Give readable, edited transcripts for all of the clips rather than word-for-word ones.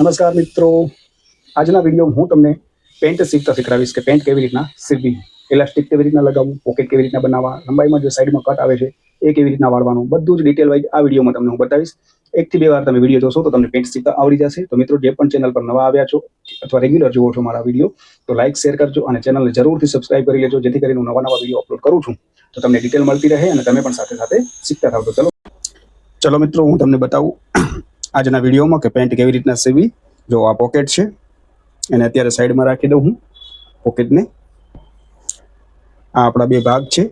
નમસ્કાર મિત્રો, આજના વિડીયોમાં હું તમને પેન્ટ શીખતા શીખડાવીશ કે પેન્ટ કેવી રીતના સીવવી, ઇલાસ્ટિક કેવી રીતના લગાવવું, પોકેટ કેવી રીતના બનાવવા, લંબાઈમાં જે સાઈડમાં કટ આવે છે એ કેવી રીતના વાળવાનું, બધું જ ડિટેલ વાઇઝ આ વિડીયોમાં તમને હું બતાવીશ. 1 થી 2 વાર તમે વિડીયો જોશો તો તમને પેન્ટ શીખતા આવડી જશે. તો મિત્રો, જે પણ ચેનલ પર નવા આવ્યા છો અથવા રેગ્યુલર જુઓ છો મારા વિડીયો, તો લાઇક શેર કરજો અને ચેનલને જરૂરથી સબસ્ક્રાઇબ કરી લેજો, જેથી કરીને હું નવા વિડીયો અપલોડ કરું છું તો તમને ડિટેલ મળતી રહે અને તમે પણ સાથે સાથે શીખતા થાવ. તો ચલો મિત્રો, હું તમને બતાવું આજના વિડીયોમાં કે પેન્ટ કેવી રીતના સીવવી. જો આ પોકેટ છે, એને અત્યારે સાઈડમાં રાખી દઉં હું પોકેટને. આ આપણા 2 ભાગ છે,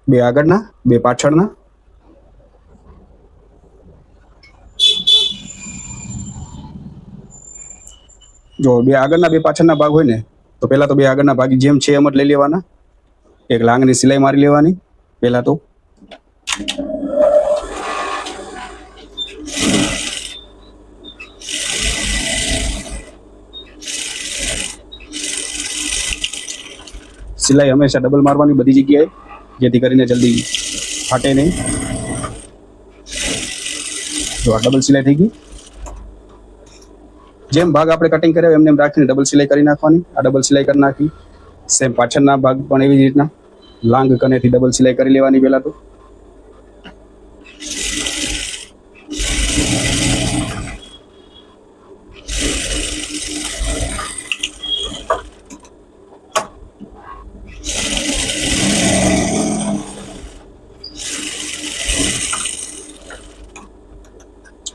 2 આગળના 2 પાછળના. જો 2 આગળના 2 પાછળના ભાગ હોય ને, તો પહેલા તો 2 આગળના ભાગ જેમ છે એમ જ લઈ લેવાના. એક લાંગની સિલાઈ મારી લેવાની પહેલા તો. સિલાઈ હંમેશા ડબલ મારવાની બધી જગ્યાએ, જેથી કરીને જલ્દી ફાટે નહીં. જો આ ડબલ સિલાઈ થઈ ગઈ. જેમ ભાગ આપણે કટિંગ કર્યો એમને એમ રાખીને ડબલ સિલાઈ કરી નાખવાની. આ ડબલ સિલાઈ કરી નાખી. સેમ પાછળના ભાગ પણ એવી જ રીતના લાંગ કનેથી ડબલ સિલાઈ કરી લેવાની પહેલા તો.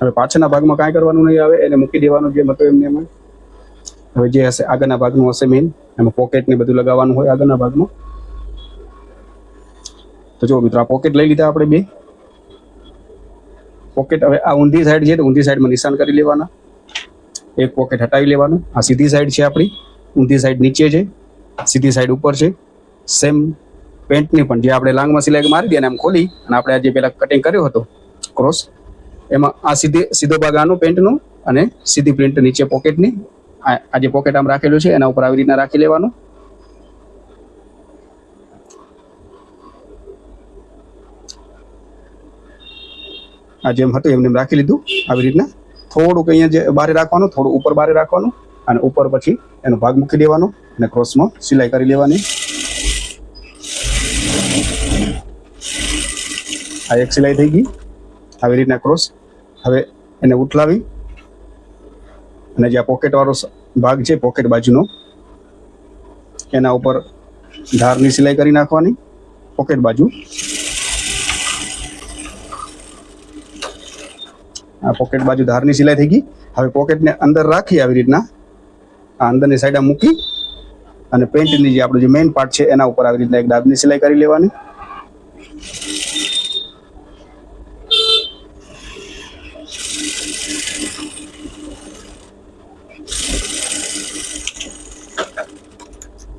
હવે પાછળના ભાગમાં કાંઈ કરવાનું નહીં આવે, એને મૂકી દેવાનું જેમ હતું એમને એમાં. હવે જે હશે આગળના ભાગનું હશે મેઇન, એમાં પોકેટ ને બધું લગાવવાનું હોય આગળના ભાગમાં. તો જો મિત્રો, આ પોકેટ લઈ લીધા આપણે 2 પોકેટ. હવે આ ઊંધી સાઈડ છે તો ઊંધી સાઈડમાં નિશાન કરી લેવાના. એક પોકેટ હટાવી લેવાનું. આ સીધી સાઈડ છે આપણી, ઊંધી સાઈડ નીચે છે, સીધી સાઈડ ઉપર છે. સેમ પેન્ટની પણ જે આપણે લાંગમાં સિલાઈ મારી દે અને આમ ખોલી અને આપણે આ જે પહેલાં કટિંગ કર્યો હતો ક્રોસ, એમાં આ સીધો ભાગ આનો પેન્ટનો અને સીધી પ્રિન્ટ નીચે પોકેટની. આ જે પોકેટ આમ રાખેલું છે એના ઉપર આવી રીતના રાખી લેવાનું. આ જેમ હતું એમને રાખી લીધું આવી રીતના. થોડુંક અહીંયા જે બારે રાખવાનું, થોડું ઉપર બારે રાખવાનું અને ઉપર પછી એનો ભાગ મૂકી દેવાનો અને ક્રોસમાં સિલાઈ કરી લેવાની. આ એક સિલાઈ થઈ ગઈ આવી રીતના ક્રોસ. હવે એને ઉઠલાવી અને જે આ પોકેટ વાળો ભાગ છે પોકેટ બાજુનો, એના ઉપર ધારની સિલાઈ કરી નાખવાની પોકેટ બાજુ. આ પોકેટ બાજુ ધારની સિલાઈ થઈ ગઈ. હવે પોકેટને અંદર રાખી આવી રીતના આ અંદરની સાઈડ મૂકી અને પેન્ટની જે આપણું જે મેઇન પાર્ટ છે એના ઉપર આવી રીતના એક ડાબની સિલાઈ કરી લેવાની.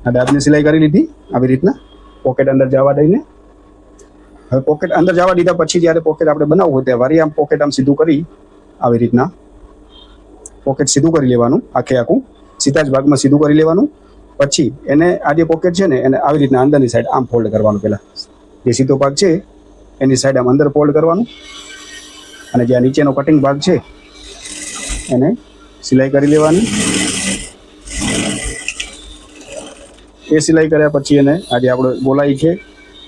આ ડાબની સિલાઈ કરી લીધી આવી રીતના પોકેટ અંદર જવા દઈને. હવે પોકેટ અંદર જવા દીધા પછી જ્યારે પોકેટ આપણે બનાવવું હોય ત્યારે વારી આમ પોકેટ આમ સીધું કરી આવી રીતના પોકેટ સીધું કરી લેવાનું. આખું સીધા જ ભાગમાં સીધું કરી લેવાનું. પછી એને આ જે પોકેટ છે ને એને આવી રીતના અંદરની સાઈડ આમ ફોલ્ડ કરવાનું. પહેલાં જે સીધો ભાગ છે એની સાઈડ આમ અંદર ફોલ્ડ કરવાનું અને જે નીચેનો કટિંગ ભાગ છે એને સિલાઈ કરી લેવાની. એ સિલાઈ કર્યા પછી એને આજે આપણે બોલાઈ છે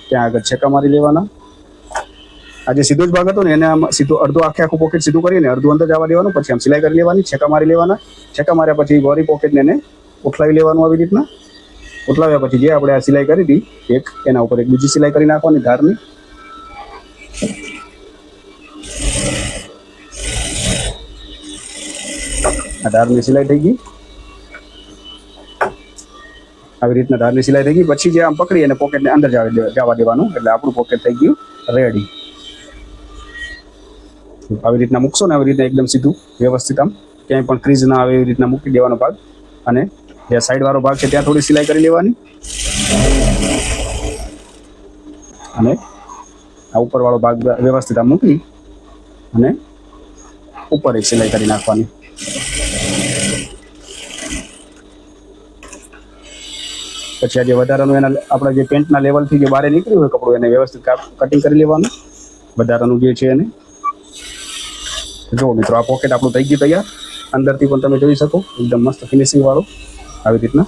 ત્યાં આગળ છેકા મારી લેવાના. આ જે સીધો જ ભાગ હતો ને એને આમ સીધું અડધો આખું પોકેટ સીધું કરીને અડધું અંદર જવા દેવાનું. પછી આમ સિલાઈ કરી લેવાની, છેકા મારી લેવાના. છેકા માર્યા પછી વરી પોકેટને એને ઉઠલાવી લેવાનું આવી રીતના. ઉઠલાવ્યા પછી જે આપણે આ સિલાઈ કરી હતી એક, એના ઉપર એક બીજી સિલાઈ કરી નાખવાની ધારની. આ ધારની સિલાઈ થઈ ગઈ આવી રીતના. ધારની સિલાઈ થઈ ગઈ પછી જે આમ પકડી અને પોકેટને અંદર જવા દેવાનું, એટલે આપણું પોકેટ થઈ ગયું રેડી. આવી રીતના મૂકશો ને આવી રીતના એકદમ સીધું વ્યવસ્થિત, આમ ક્યાંય પણ ક્રીઝ ના આવે એવી રીતના મૂકી દેવાનો ભાગ. અને જે સાઈડ વાળો ભાગ છે ત્યાં થોડી સિલાઈ કરી લેવાની અને આ ઉપર વાળો ભાગ વ્યવસ્થિત આમ મૂકી અને ઉપર એક સિલાઈ કરી નાખવાની. પછી આ જે વધારાનું એના આપણા જે પેન્ટના લેવલથી જે બહાર નીકળ્યું હોય કપડું એને વ્યવસ્થિત કટિંગ કરી લેવાનું વધારાનું જે છે એને. જો મિત્રો, આ પોકેટ આપણું થઈ ગયું તૈયાર અંદરથી પણ તમે જોઈ શકો એકદમ મસ્ત ફિનિશિંગ વાળો આવી રીતના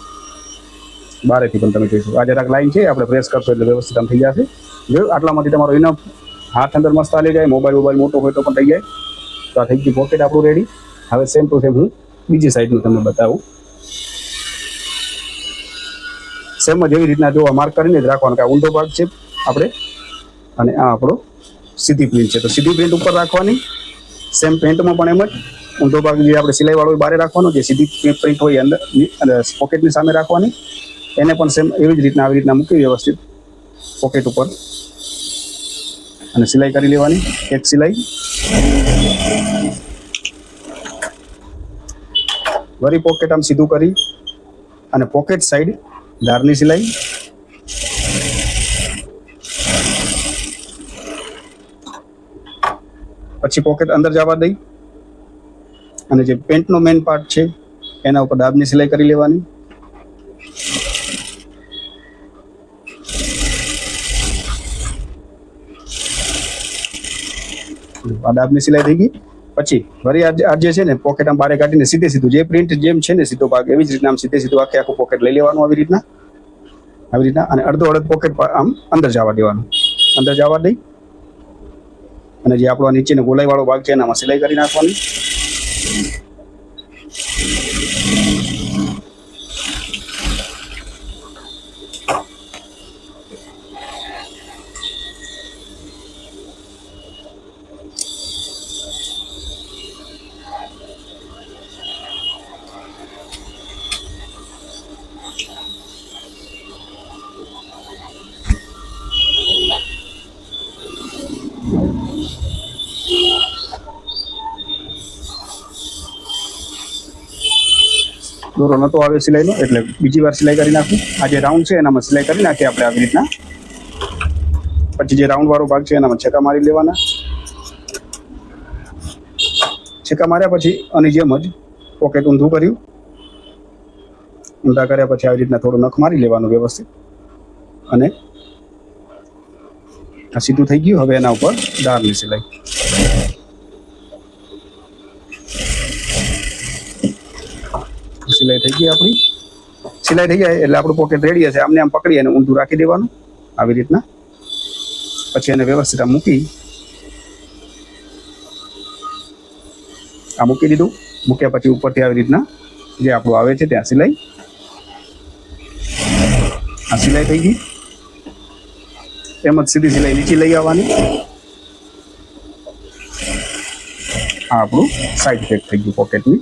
બારેથી પણ તમે જોઈ શકો. આ જરાક લાઈન છે, આપણે પ્રેસ કરશો એટલે વ્યવસ્થિત આમ થઈ જશે. જોયું, આટલામાંથી તમારો ઇનફ હાથ અંદર મસ્ત હાલી જાય. મોબાઈલ મોટો હોય તો પણ થઈ જાય. તો આ થઈ ગયું પોકેટ આપણું રેડી. હવે સેમ ટુ સેમ હું બીજી સાઈડનું તમને બતાવું. સેમ જ એવી રીતના જો માર્ક કરીને જ રાખવાનું કે આ ઊંધો ભાગ છે આપણે અને આ આપણો સીધી પ્રિન્ટ છે. તો સીધી પ્રિન્ટ ઉપર રાખવાની. સેમ પેન્ટમાં પણ એમ જ ઊંધો ભાગ જે આપણે સિલાઈવાળો બહાર રાખવાનો, જે સીધી પ્રિન્ટ હોય અંદર પોકેટની સામે રાખવાની. એને પણ સેમ એવી જ રીતના આવી રીતના મૂકી વ્યવસ્થિત પોકેટ ઉપર અને સિલાઈ કરી લેવાની. એક સિલાઈ, વરી પોકેટ આમ સીધું કરી અને પોકેટ સાઈડ ધારની સિલાઈ, પછી પોકેટ અંદર જવા દઈ અને જે પેન્ટનો મેઇન પાર્ટ છે એના ઉપર દાબની સિલાઈ કરી લેવાની. આ દાબની સિલાઈ થઈ ગઈ. પછી વળી આ જે છે ને પોકેટ આમ બારે કાઢીને સીધે સીધું જે પ્રિન્ટ જેમ છે ને સીધો ભાગ એવી જ રીતના આમ સીધે સીધું આખું પોકેટ લઈ લેવાનું આવી રીતના અને અડધો અડધ પોકેટ આમ અંદર જવા દેવાનું. અંદર જવા દઈ અને જે આપણો નીચેનો ગોલાઈ વાળો ભાગ છે એનામાં સિલાઈ કરી નાખવાની. દોરો નતો આવે સિલાઈનો એટલે બીજી વાર સિલાઈ કરી નાખું. આ જે રાઉન્ડ છે એનામાં સિલાઈ કરી નાખીએ આપણે આવી રીતના. પછી જે રાઉન્ડ વાળો ભાગ છે એનામાં છેકા મારી લેવાના. છેકા માર્યા પછી આની જેમ જ પોકેટ ઊંધું કર્યું. ઊંધા કર્યા પછી આવી રીતના થોડું નખ મારી લેવાનું વ્યવસ્થિત અને આ સીધું થઈ ગયું. હવે એના ઉપર ધારની સિલાઈ. સિલાઈ થઈ ગઈ આપણી. સિલાઈ થઈ જાય એટલે આપણું પોકેટ રેડી હશે. આમને આમ પકડી અને ઊંધું રાખી દેવાનું આવી રીતના. પછી એને વ્યવસ્થિત આમ મૂકી દીધું. મૂક્યા પછી ઉપરથી આવી રીતના જે આપણું આવે છે ત્યાં સિલાઈ. આ સિલાઈ થઈ ગઈ. એમ જ સીધી સિલાઈ નીચે લઈ આવવાની. આ આપણું સાઈડ પેક થઈ ગયું પોકેટની.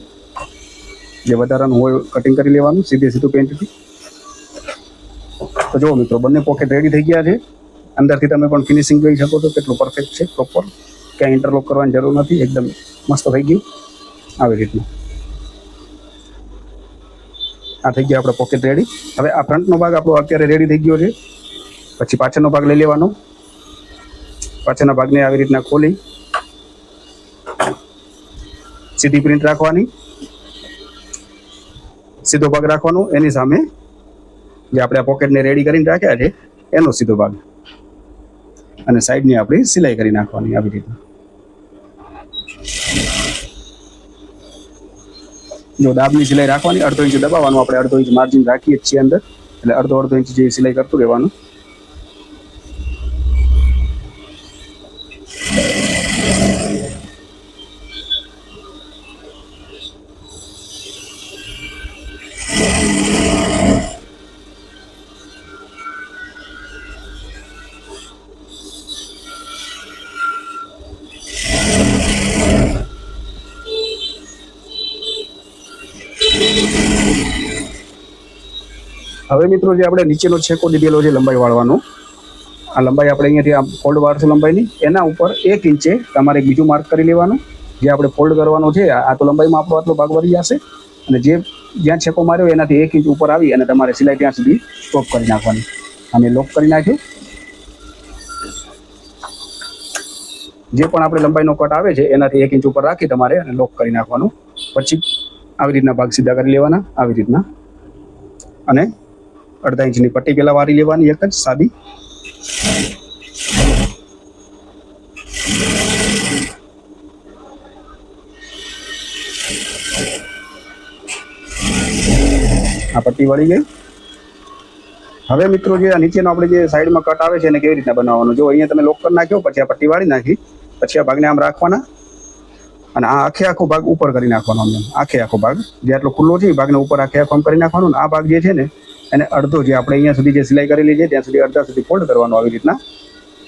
જે વધારાનું હોય કટિંગ કરી લેવાનું સીધું પેન્ટથી. તો જુઓ મિત્રો, બંને પોકેટ રેડી થઈ ગયા છે. અંદરથી તમે પણ ફિનિશિંગ જોઈ શકો છો કેટલું પરફેક્ટ છે. પ્રોપર ક્યાંય ઇન્ટરલોક કરવાની જરૂર નથી. એકદમ મસ્ત થઈ ગયું આવી રીતનું. આ થઈ ગયા આપણે પોકેટ રેડી. હવે આ ફ્રન્ટનો ભાગ આપણો અત્યારે રેડી થઈ ગયો છે. પછી પાછળનો ભાગ લઈ લેવાનો. પાછળના ભાગને આવી રીતના ખોલી સીધી પ્રિન્ટ રાખવાની. સીધો ભાગ રાખવાનો. એની સામે જે આપણે આ પોકેટને રેડી કરીને રાખ્યા છે એનો સીધો ભાગ અને સાઈડની આપણી સિલાઈ કરી નાખવાની આવી રીતના. જો દાબની સિલાઈ રાખવાની. અડધો ઇંચ દબાવવાનું. આપણે અડધો ઇંચ માર્જિન રાખીએ છીએ અંદર એટલે અડધો ઇંચ જેવી સિલાઈ કરતું રહેવાનું. હવે મિત્રો જે આપણે નીચેનો છેકો દીધેલો છે લંબાઈ વાળવાનો, આ લંબાઈ આપણે અહીંયાથી આ ફોલ્ડ વાળશું લંબાઈની, એના ઉપર 1 ઇંચે તમારે એક બીજું માર્ક કરી લેવાનું. જે આપણે ફોલ્ડ કરવાનો છે આ તો લંબાઈમાં આપણો આટલો ભાગ વળી જશે અને જે જ્યાં છેકો માર્યો એનાથી 1 ઇંચ ઉપર આવી અને તમારે સિલાઈ ત્યાં સુધી સ્ટોપ કરી નાખવાની. અમે લોક કરી નાખ્યું. જે પણ આપણે લંબાઈનો કટ આવે છે એનાથી 1 ઇંચ ઉપર રાખી તમારે અને લોક કરી નાખવાનું. પછી આવી રીતના ભાગ સીધા કરી લેવાના આવી રીતના અને અડધા ઇંચની પટ્ટી પહેલાં વારી લેવાની એક જ સાદી. આ પટ્ટી વળી ગઈ. હવે મિત્રો જે આ નીચેનો આપણે જે સાઈડમાં કટ આવે છે એને કેવી રીતના બનાવવાનું, જો અહીંયા તમે લોક કરી નાખ્યો, પછી આ પટ્ટી વાળી નાખી, પછી આ ભાગને આમ રાખવાના અને આ આખો ભાગ ઉપર કરી નાખવાનો. આમ આખો ભાગ જે આટલો ખુલ્લો છે એ ભાગને ઉપર આખો આમ કરી નાખવાનો. આ ભાગ જે છે ને એને અડધો, જે આપણે અહીંયા સુધી જે સિલાઈ કરેલી છે ત્યાં સુધી અડધા સુધી ફોલ્ડ કરવાનો આવી રીતના,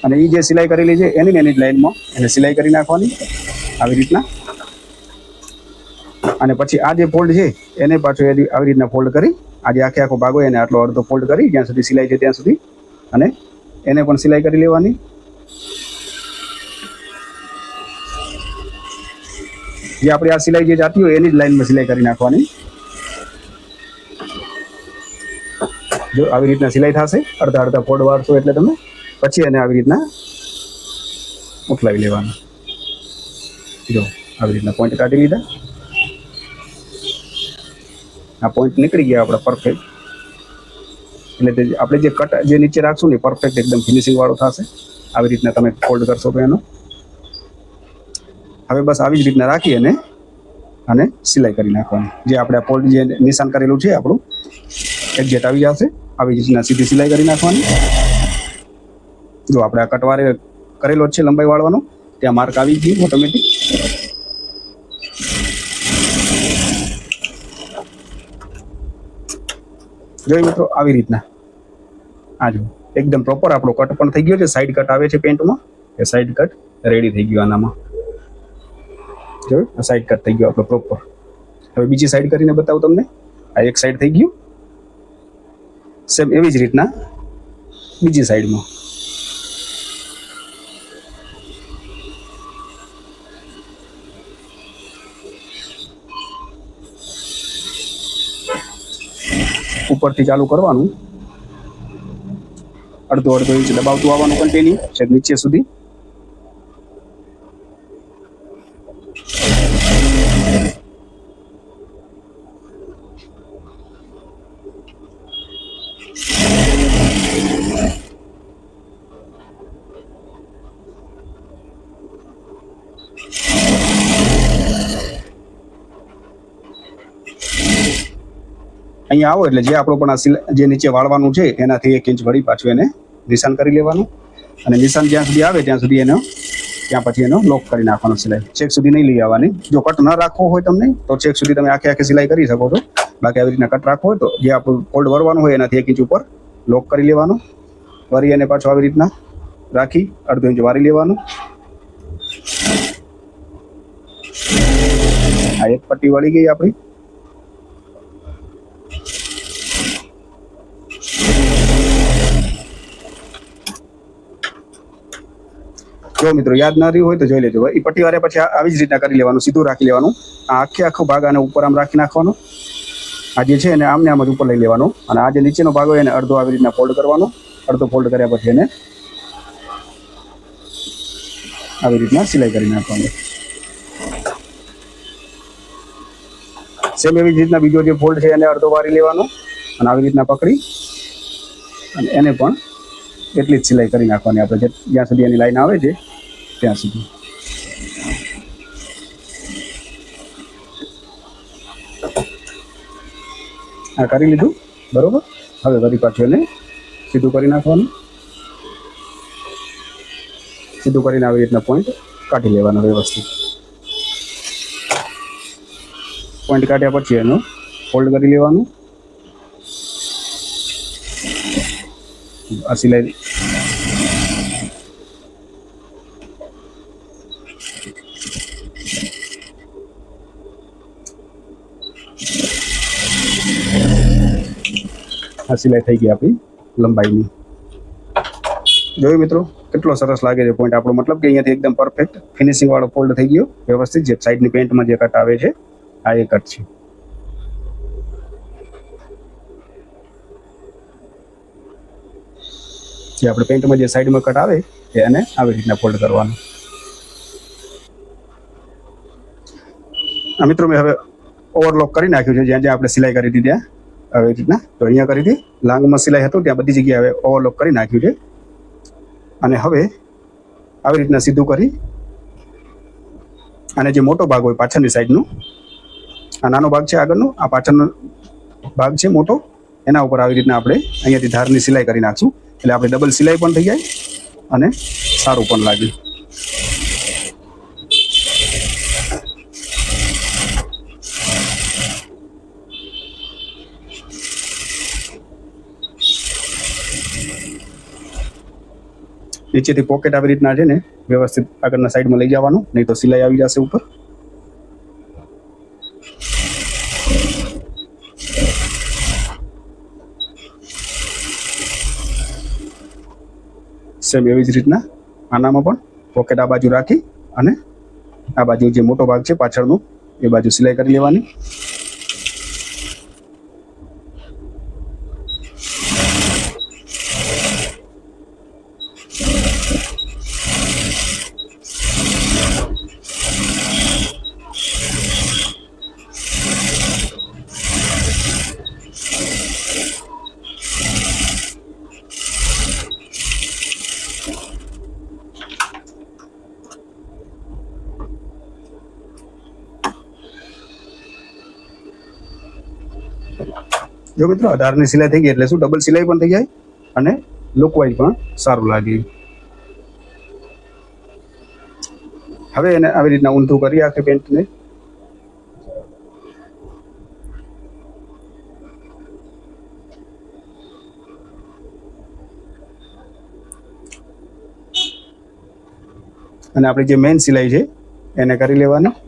અને એ જે સિલાઈ કરેલી છે એની જ લાઈનમાં એને સિલાઈ કરી નાખવાની આવી રીતના. અને પછી આ જે ફોલ્ડ છે એને પાછું આવી રીતના ફોલ્ડ કરી, આ જે આખો ભાગ હોય એને આટલો અડધો ફોલ્ડ કરી જ્યાં સુધી સિલાઈ છે ત્યાં સુધી, અને એને પણ સિલાઈ કરી લેવાની. જે આપણે આ સિલાઈ જે જાતી હોય એની જ લાઈનમાં સિલાઈ કરી નાખવાની. જો આવી રીતના સિલાઈ થશે, અડધા ફોલ્ડ વાળશો એટલે તમે પછી એને આવી રીતના ઉઠલાવી લેવાનું. જો આવી રીતના પોઈન્ટ કાઢી લીધા, આ પોઈન્ટ નીકળી ગયા આપણા પરફેક્ટ. એટલે આપણે જે કટ જે નીચે રાખશું ને પરફેક્ટ એકદમ ફિનિશિંગ વાળો થશે. આવી રીતના તમે ફોલ્ડ કરશો તો એનો. હવે બસ આવી જ રીતના રાખી અને સિલાઈ કરી નાખવાની. જે આપણે આ ફોલ્ડ જે નિશાન કરેલું છે આપણું એક્ઝેક્ટ આવી જશે. આવી રીતના સીધી સિલાઈ કરી નાખવાની. જો આપણે આ કટવારે કરેલો જ છે લંબાઈ વાળવાનો, ત્યાં માર્ક આવી ગઈ ઓટોમેટિક. જોઈ મિત્રો આવી રીતના આ જો એકદમ પ્રોપર આપણો કટ પણ થઈ ગયો છે. સાઈડ કટ આવે છે પેન્ટમાં, એ સાઈડ કટ રેડી થઈ ગયો આનામાં. જોયું, આ સાઈડ કટ થઈ ગયો આપણો પ્રોપર. હવે બીજી સાઈડ કરીને બતાવું તમને. આ એક સાઈડ થઈ ગયું, સેમ એવી જ રીતના બીજી સાઈડમાં. ઉપરથી ચાલુ કરવાનું, અડધો ઇંચ દબાવતું આવવાનું કન્ટિન્યુ છે નીચે સુધી. અહીંયા આવો એટલે જે આપણો પણ આ જે નીચે વાળવાનું છે એનાથી 1 ઇંચ વળી પાછું એને નિશાન કરી લેવાનું. અને નિશાન જ્યાં સુધી આવે ત્યાં સુધી ત્યાં પછી એનો લોક કરી નાખવાનો. સિલાઈ ચેક સુધી નહીં લઈ આવવાની. જો કટ ન રાખવો હોય તમને તો ચેક સુધી તમે આખી સિલાઈ કરી શકો છો. બાકી આવી રીતના કટ રાખવો હોય તો જે આપણું ફોલ્ડ વળવાનું હોય એનાથી 1 ઇંચ ઉપર લોક કરી લેવાનું. વળી અને પાછું આવી રીતના રાખી અડધો ઇંચ વારી લેવાનું. આ એક પટ્ટી વળી ગઈ આપણી. જો મિત્રો યાદ ના રહ્યું હોય તો જોઈ લેજો. એ પટ્ટી વાળે પછી આવી જ રીતના કરી લેવાનું, સીધું રાખી લેવાનું. આ આખો ભાગ આને ઉપર આમ રાખી નાખવાનો. આ જે છે એને આમને આમ જ ઉપર લઈ લેવાનો, અને આ જે નીચેનો ભાગ હોય એને અડધો આવી રીતના ફોલ્ડ કરવાનો. અડધો ફોલ્ડ કર્યા પછી એને આવી રીતના સિલાઈ કરી નાખવાની. સેમ એવી જ રીતના બીજો જે ફોલ્ડ છે એને અડધો વારી લેવાનો, અને આવી રીતના પકડી અને એને પણ એટલી જ સિલાઈ કરી નાખવાની. આપણે જ્યાં સુધી એની લાઈન આવે છે ત્યાં સુધી. આ કરી લીધું બરોબર. હવે વળી પાછું એને સીધું કરી નાખવાનું. સીધું કરીને આવી રીતના પોઈન્ટ કાઢી લેવાનો વ્યવસ્થિત. પોઈન્ટ કાઢ્યા પછી એનો ફોલ્ડ કરી લેવાનું. આ સિલાઈ થઈ ગઈ આપણી લંબાઈની. જોયું મિત્રો કેટલો સરસ લાગે છે પોઈન્ટ આપણો. મતલબ કે અહીંયાથી એકદમ પરફેક્ટ ફિનિશિંગ વાળો ફોલ્ડ થઈ ગયો વ્યવસ્થિત. જે સાઈડની પેન્ટમાં જે કટ આવે છે આ એ કટ છે. જે આપણે પેન્ટમાં જે સાઈડમાં કટ આવે એને આવી રીતના ફોલ્ડ કરવાનું. આ મિત્રો મેં હવે ઓવરલોક કરી નાખ્યું છે. જ્યાં જ્યાં આપણે સિલાઈ કરી હતી ત્યાં આવી રીતના, તો અહીંયા કરી હતી લાંગમાં સિલાઈ હતું ત્યાં બધી જગ્યાએ હવે ઓવરલોક કરી નાખ્યું છે. અને હવે આવી રીતના સીધું કરી અને જે મોટો ભાગ હોય પાછળની સાઈડનું, આ નાનો ભાગ છે આગળનો, આ પાછળનો ભાગ છે મોટો, એના ઉપર આવી રીતના આપણે અહીંયાથી ધારની સિલાઈ કરી નાખશું, એટલે આપણે ડબલ સિલાઈ પણ થઈ જાય અને સારું પણ લાગે. નીચેથી પોકેટ આવી રીતના છે ને વ્યવસ્થિત આગળના સાઈડમાં લઈ જવાનું, નહીં તો સિલાઈ આવી જશે ઉપર. સેમ એવી જ રીતના આનામાં પણ પોકેટ આ બાજુ રાખી અને આ બાજુ જે મોટો ભાગ છે પાછળનો એ બાજુ સિલાઈ કરી લેવાની. જો મિત્રો, ધારની સિલાઈ થઈ ગઈ એટલે શું ડબલ સિલાઈ પણ થઈ જાય અને લુકવાઇઝ પણ સારું લાગે. હવે એને આવી રીતના ઊંધું કરી આખે પેન્ટને. અને આપણી જે મેઇન સિલાઈ છે એને કરી લેવાની.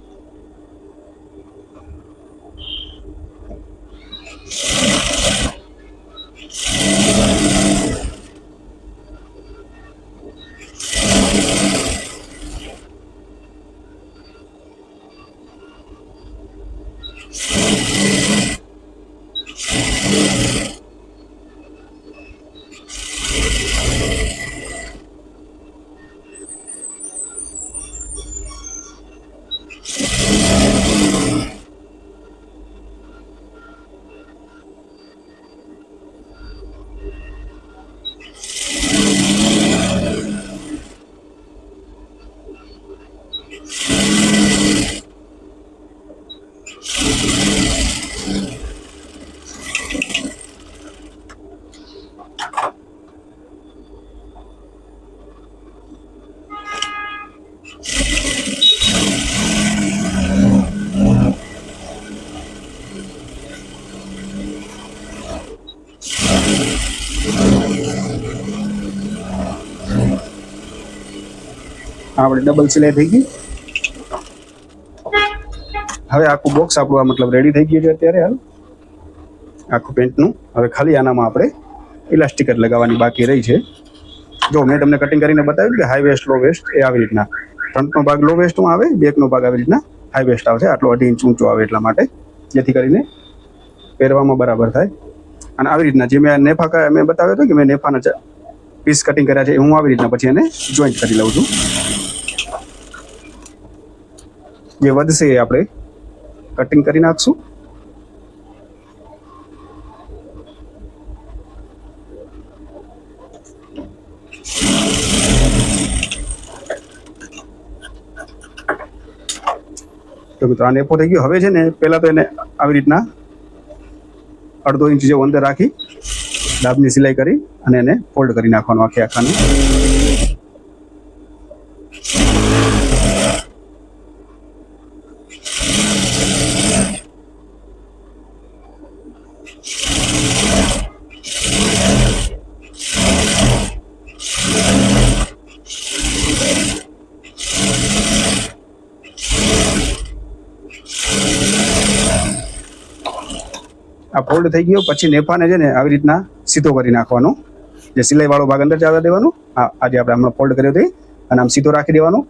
આપણે ડબલ સિલાઈ થઈ ગઈ. હવે આખું બોક્સ આપણું મતલબ રેડી થઈ ગયું છે અત્યારે હાલ આખું પેન્ટનું. હવે ખાલી આનામાં આપણે ઇલાસ્ટિક જ લગાવવાની બાકી રહી છે. જો મેં તમને કટિંગ કરીને બતાવ્યું કે હાઈ વેસ્ટ લો વેસ્ટ એ આવી રીતના ફ્રન્ટનો ભાગ લો વેસ્ટમાં આવે, બેકનો ભાગ આવી રીતના હાઈ વેસ્ટ આવશે. આટલો 2.5 ઇંચ ઊંચો આવે એટલા માટે, જેથી કરીને પહેરવામાં બરાબર થાય. અને આવી રીતના જે મેં નેફા મેં બતાવ્યો હતો કે મેં નેફાના પીસ કટિંગ કર્યા છે, હું આવી રીતના પછી એને જોઈન્ટ કરી લઉં છું. જે વધશે એ આપણે કટિંગ કરી નાખશું. તો મિત્રો આ નેફો થઈ ગયો. હવે છે ને પહેલા તો એને આવી રીતના 1/2 ઇંચ જેવું અંદર રાખી ડાબની સિલાઈ કરી અને એને ફોલ્ડ કરી નાખવાનું આખે આખાને. આ ફોલ્ડ થઈ ગયો પછી નેફાને છે ને આવી રીતના સીધો કરી નાખવાનો. જે સિલાઈ વાળો ભાગ અંદર જવા દેવાનો, આજે આપણે હમણાં ફોલ્ડ કર્યો હતો અને આમ સીધો રાખી દેવાનો.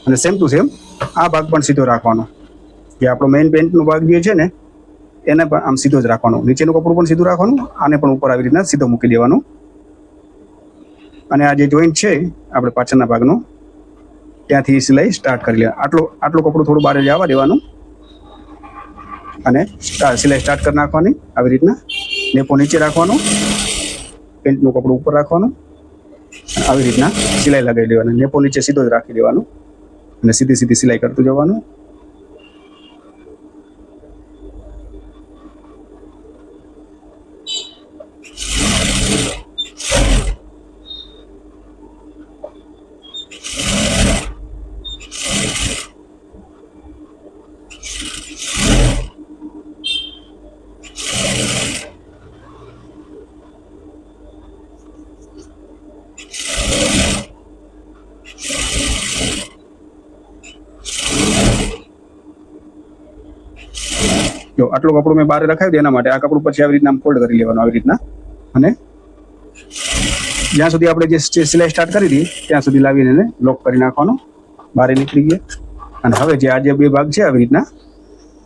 અને સેમ ટુ સેમ આ ભાગ પણ સીધો રાખવાનો. જે આપણો મેઇન પેન્ટનો ભાગ જે છે ને એને પણ આમ સીધો જ રાખવાનો. નીચેનું કપડું પણ સીધું રાખવાનું, આને પણ ઉપર આવી રીતના સીધો મૂકી દેવાનું. અને આ જે જોઈન્ટ છે આપણે પાછળના ભાગનો, ત્યાંથી સિલાઈ સ્ટાર્ટ કરી લેવા. આટલું કપડું થોડું બહાર જવા દેવાનું અને સિલાઈ સ્ટાર્ટ કરી નાખવાની. આવી રીતના નેપો નીચે રાખવાનો, પેન્ટનું કપડું ઉપર રાખવાનું, આવી રીતના સિલાઈ લગાવી દેવાની. નેપો નીચે સીધો જ રાખી દેવાનું અને સીધી સીધી સિલાઈ કરતું જવાનું. જો આટલું કપડું મેં બહાર રખાવ્યું હતું એના માટે આ કપડું પછી આવી રીતના ફોલ્ડ કરી લેવાનું આવી રીતના, અને જ્યાં સુધી આપણે જે સિલાઈ સ્ટાર્ટ કરી હતી ત્યાં સુધી લાવીને એને લોક કરી નાખવાનું, બહાર નીકળી ગયા. અને હવે જે આ જે બે ભાગ છે આવી રીતના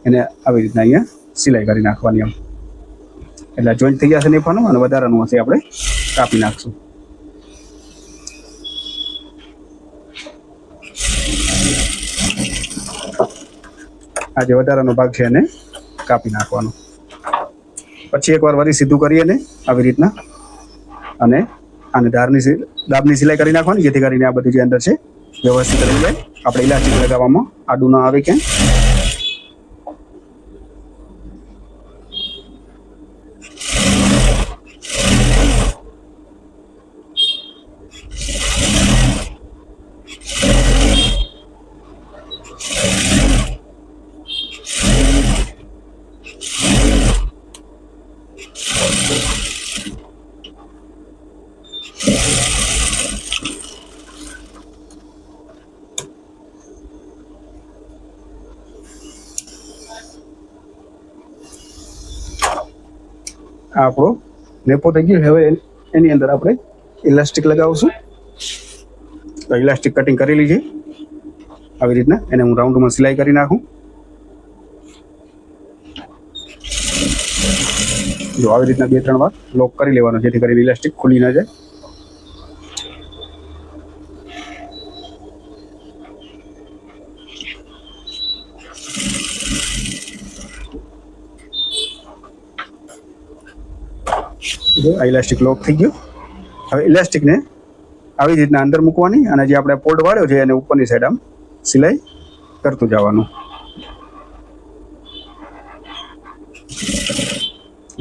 એને આવી રીતના અહીંયા સિલાઈ કરી નાખવાની એમ, એટલે જોઈન્ટ થઈ જશે નેફાનું, અને વધારાનું હશે આપણે કાપી નાખશું. આ જે વધારાનો ભાગ છે એને કાપી નાખવાનો. પછી એકવાર વળી સીધું કરીએ ને આવી રીતના, અને આને દાબની સિલાઈ કરી નાખવાની, જેથી કરીને આ બધું જે અંદર છે વ્યવસ્થિત રહી જાય. આપણે ઇલાસ્ટિક લગાવવામાં આડું ન આવે ક્યાં. આ આપણો નેપો થઈ ગયો. હવે એની અંદર આપણે ઇલાસ્ટિક લગાવશું. તો ઇલાસ્ટિક કટિંગ કરેલી છે આવી રીતના, એને હું રાઉન્ડમાં સિલાઈ કરી નાખું. જો આવી રીતના 2-3 વાર લોક કરી લેવાનો, જેથી કરીને ઇલાસ્ટિક ખુલી ન જાય. આ ઇલાસ્ટિક લોક થઈ ગયું. હવે ઇલાસ્ટિકને આવી રીતના અંદર મૂકવાની, અને જે આપણે પોર્ટ વાળ્યો છે એને ઉપરની સાઈડ આમ સિલાઈ કરતું જવાનું.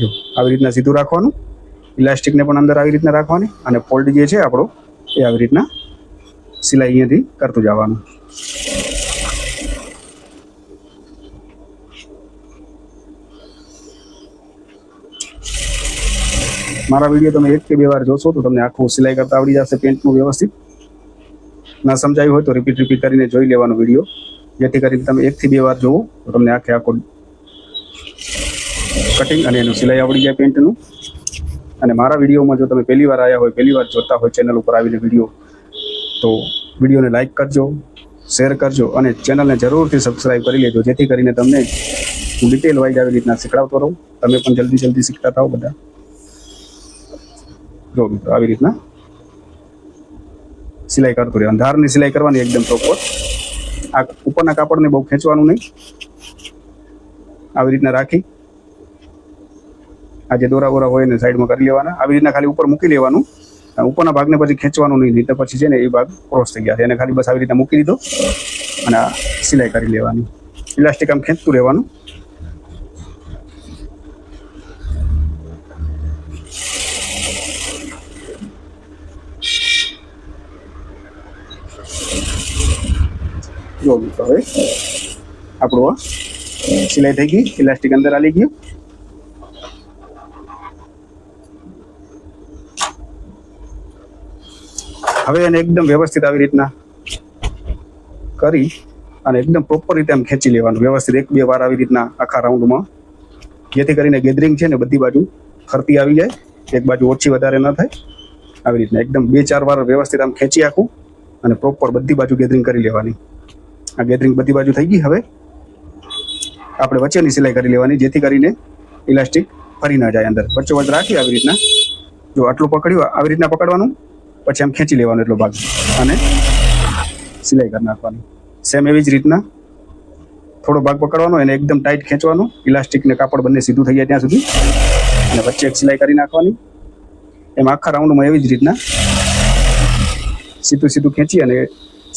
જો આવી રીતના સીધું રાખવાનું, ઇલાસ્ટિકને પણ અંદર આવી રીતના રાખવાની, અને પોલ્ટ જે છે આપણો એ આવી રીતના સિલાઈ અહીંયાથી કરતું જવાનું. મારા વિડીયો તમે 1 કે 2 વાર જોશો તો તમને આખું સિલાઈ કરતા આવડી જશે પેન્ટનું વ્યવસ્થિત. ના સમજાયું હોય તો રિપીટ કરીને જોઈ લેવાનો વિડીયો, જેથી કરીને તમે 1 થી 2 વાર જોવો તો તમને આખું કટિંગ અને એનું સિલાઈ આવડી જાય પેન્ટનું. અને મારા વિડીયોમાં જો તમે પહેલી વાર આવ્યા હોય, પહેલી વાર જોતા હોય ચેનલ ઉપર આવીને વિડીયો, તો વિડીયોને લાઇક કરજો, શેર કરજો, અને ચેનલને જરૂરથી સબસ્ક્રાઈબ કરી લેજો, જેથી કરીને તમને હું ડિટેલ વાઇઝ આવી રીતના શીખડાવતો રહું, તમે પણ જલ્દી શીખતા થાઓ બધા. જો મિત્રો આવી રીતના સિલાઈ કરતું રહેવાનું, ધારની સિલાઈ કરવાની એકદમ પ્રોપર. આ ઉપરના કાપડને બહુ ખેંચવાનું નહીં, આવી રીતના રાખી આ જે દોરા હોય એને સાઈડમાં કરી લેવાના. આવી રીતના ખાલી ઉપર મૂકી લેવાનું, ઉપરના ભાગને પછી ખેંચવાનું નહીં, નહીં તો પછી છે ને એ ભાગ ક્રોસ થઈ ગયા છે. એને ખાલી બસ આવી રીતના મૂકી દીધો અને આ સિલાઈ કરી લેવાની. ઇલાસ્ટિક આમ ખેંચતું રહેવાનું. જો મિત્રો હવે આપણું આ સિલાઈ થઈ ગઈ, ઇલાસ્ટિક અંદર આવી ગયું. હવે એને એકદમ વ્યવસ્થિત આવી રીતના કરી અને એકદમ પ્રોપર રીતે આમ ખેંચી લેવાનું વ્યવસ્થિત 1-2 વાર આવી રીતના આખા રાઉન્ડમાં, જેથી કરીને ગેધરિંગ છે ને બધી બાજુ ફરતી આવી જાય, એક બાજુ ઓછી વધારે ન થાય. આવી રીતના એકદમ 2-4 વાર વ્યવસ્થિત આમ ખેંચી આખું અને પ્રોપર બધી બાજુ ગેધરિંગ કરી લેવાની. આ ગેધરિંગ બધી બાજુ થઈ ગઈ. હવે આપણે વચ્ચેની સિલાઈ કરી લેવાની, જેથી કરીને ઇલાસ્ટિક ફરી ના જાય અંદર. વચ્ચોવચ્ચ રાખી આવી રીતના, જો આટલું પકડ્યું આવી રીતના પકડવાનું, પછી આમ ખેંચી લેવાનું એટલો ભાગ અને સિલાઈ કરી નાખવાની. સેમ એવી જ રીતના થોડો ભાગ પકડવાનો, એને એકદમ ટાઈટ ખેંચવાનું, ઇલાસ્ટિક ને કાપડ બંને સીધું થઈ જાય ત્યાં સુધી, અને વચ્ચે એક સિલાઈ કરી નાખવાની. એમ આખા રાઉન્ડમાં એવી જ રીતના સીધું ખેંચી અને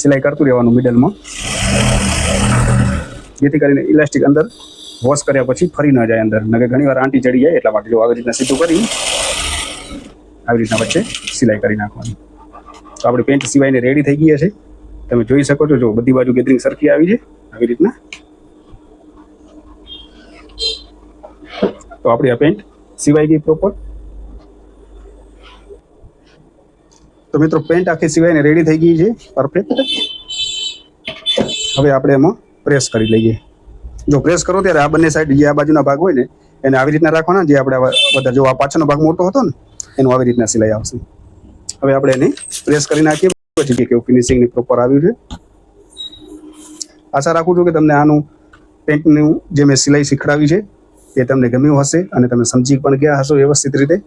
સિલાઈ કરતું રહેવાનું મિડલમાં, જેથી કરીને ઇલાસ્ટિક અંદર વોશ કર્યા પછી ફરી ન જાય અંદર, નકે ઘણી વાર આંટી ચડી જાય. એટલા માટે જો આવી રીતના સીધું કરી આવી રીતના વચ્ચે સિલાઈ કરી નાખવાની. તો આપણી પેન્ટ સિવાયને રેડી થઈ ગઈ છે, તમે જોઈ શકો છો. જો બધી બાજુ ગેધરિંગ સરખી આવી છે આવી રીતના. તો આપણી આ પેન્ટ સિવાઈ ગઈ પ્રોપર. તો મિત્રો પેન્ટ આખી સિવાયને રેડી થઈ ગઈ છે પરફેક્ટ. હવે આપણે એમાં પ્રેસ કરી લઈએ. જો પ્રેસ કરો ત્યારે આ બંને સાઈડ જે આ બાજુના ભાગ હોય ને એને આવી રીતના રાખવાના, જે આપણે વધારે જો આ પાછળનો ભાગ મોટો હતો ને એનું આવી રીતના સિલાઈ આવશે. હવે આપણે એને પ્રેસ કરી નાખીએ, પછી કેવું ફિનિશિંગની પ્રોપર આવ્યું છે. આશા રાખું છું કે તમને આનું પેન્ટનું જે મેં સિલાઈ શીખડાવી છે એ તમને ગમ્યું હશે અને તમે સમજી પણ ગયા હશો વ્યવસ્થિત રીતે.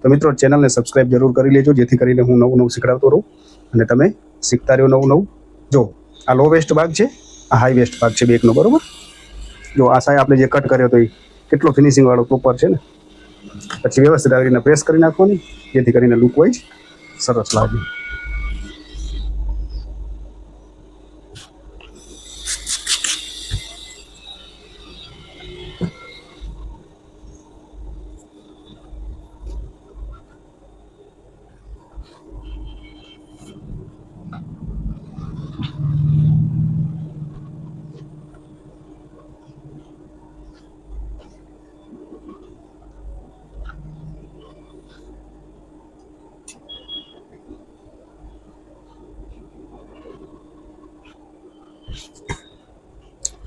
તો મિત્રો ચેનલને સબસ્ક્રાઇબ જરૂર કરી લેજો, જેથી કરીને હું નવું નવું શીખડાવતો રહું અને તમે શીખતા રહ્યો નવું નવું. જો આ લો વેસ્ટ ભાગ છે, આ હાઈ વેસ્ટ ભાગ છે બેકનો, બરોબર. જો આ સાઈડ આપણે જે કટ કર્યો તો એ કેટલો ફિનિશિંગ વાળો પ્રોપર છે ને. પછી વ્યવસ્થિત આવી રીતના પ્રેસ કરી નાખવાની, જેથી કરીને લુક વાઇઝ સરસ લાગે.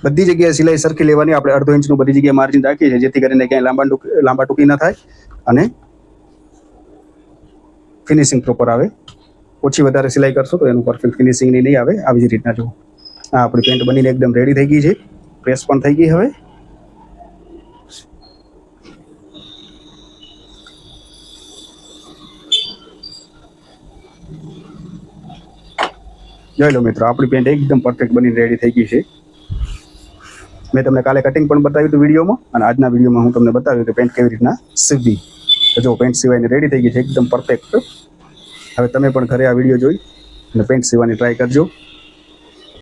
બધી જગ્યાએ સિલાઈ સરખી લેવાની. આપણે અડધો ઇંચનું બધી જગ્યાએ માર્જિન રાખીએ છીએ, જેથી કરીને ક્યાંય લાંબા ટૂંકી ન થાય અને ફિનિશિંગ પ્રોપર આવે. ઓછી વધારે સિલાઈ કરશો તો એનું પરફેક્ટ ફિનિશિંગ નહીં આવે. આવી જ રીતના જો આ આપણી પેન્ટ બનીને એકદમ રેડી થઈ ગઈ છે, પ્રેસ પણ થઈ ગઈ. હવે જોઈ લો મિત્રો, આપણી પેન્ટ એકદમ પરફેક્ટ બનીને રેડી થઈ ગઈ છે. મેં તમને કાલે કટિંગ પણ બતાવ્યું હતું વિડીયોમાં, અને આજના વિડીયોમાં હું તમને બતાવ્યું કે પેન્ટ કેવી રીતના સીવવી. તો જો પેન્ટ સિવાયને રેડી થઈ ગઈ છે એકદમ પરફેક્ટ. હવે તમે પણ ઘરે આ વિડીયો જોઈ અને પેન્ટ સીવવાની ટ્રાય કરજો.